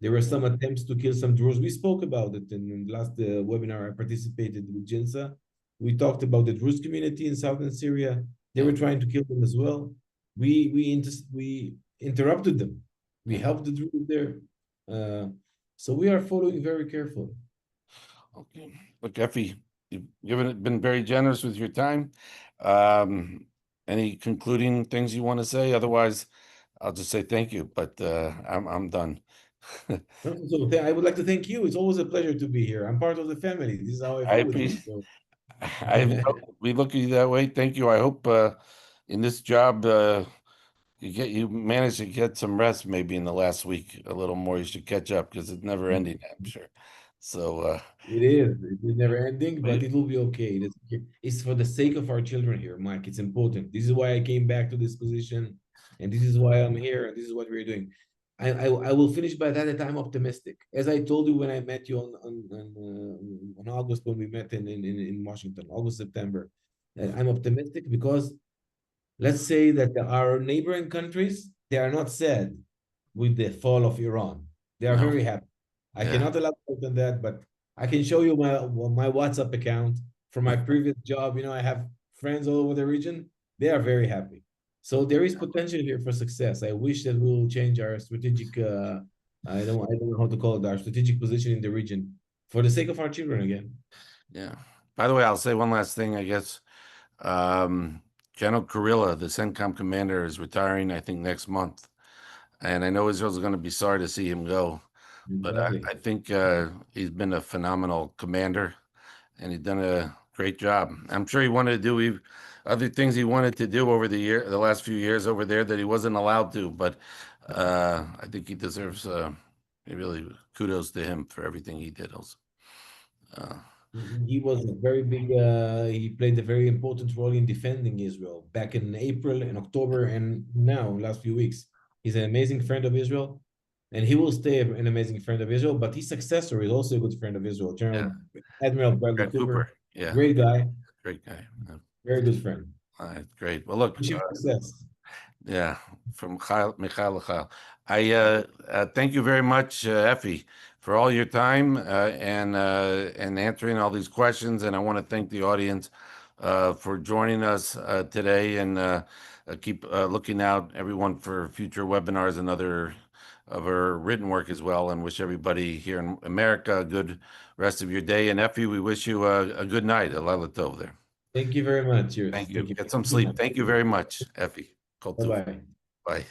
There were some attempts to kill some Druze. We spoke about it in the last webinar I participated with Jinsa. We talked about the Druze community in southern Syria. They were trying to kill them as well. We interrupted them. We helped the Druze there. So we are following very carefully. Okay. Look, Effie, you've been very generous with your time. Any concluding things you want to say? Otherwise, I'll just say thank you, but I'm done. So I would like to thank you. It's always a pleasure to be here. I'm part of the family. This is how I I feel with you. appreciate. So We look at you that way. Thank you. I hope in this job you manage to get some rest maybe in the last week a little more. You should catch up because it's never ending, I'm sure. So it is. It is never ending, but we- it will be okay. It's for the sake of our children here, Mike. It's important. This is why I came back to this position, and this is why I'm here, and this is what we're doing. I will finish by that I'm optimistic. As I told you when I met you on August when we met in Washington, August, September, I'm optimistic because let's say that our neighboring countries, they are not sad with the fall of Iran. They are no, very happy. I yeah, cannot elaborate on that, but I can show you my WhatsApp account from my previous job. You know, I have friends all over the region. They are very happy. So there is potential here for success. I wish that we will change our strategic. I don't know how to call it, our strategic position in the region for the sake of our children again. yeah. By the way, I'll say one last thing, I guess. Um, General Kurilla, the CENTCOM commander, is retiring, I think, next month. And I know Israel's going to be sorry to see him go, but Exactly. I think he's been a phenomenal commander and he's done a great job. I'm sure he wanted to do other things he wanted to do over the last few years over there that he wasn't allowed to, but I think he deserves really kudos to him for everything he did also. Uh, He was a very big, he played a very important role in defending Israel back in April and October and now, last few weeks. He's an amazing friend of Israel and he will stay an amazing friend of Israel, but his successor is also a good friend of Israel, yeah, General Admiral Bradley Brad Cooper, Cooper. yeah, Great guy, great guy. very good friend. All right, great. Well, look, Wish him success. yeah, from Mikhail Michal. I thank you very much, Effie, for all your time and answering all these questions. And I want to thank the audience for joining us today. And keep looking out, everyone, for future webinars and other of our written work as well. And wish everybody here in America a good rest of your day. And Effie, we wish you a good night. A Laila Tov there. Thank you very much. Cheers. Thank you. Thank you. Get some sleep. Thank you very much, Effie. Kol Bye Tuv. bye. Bye.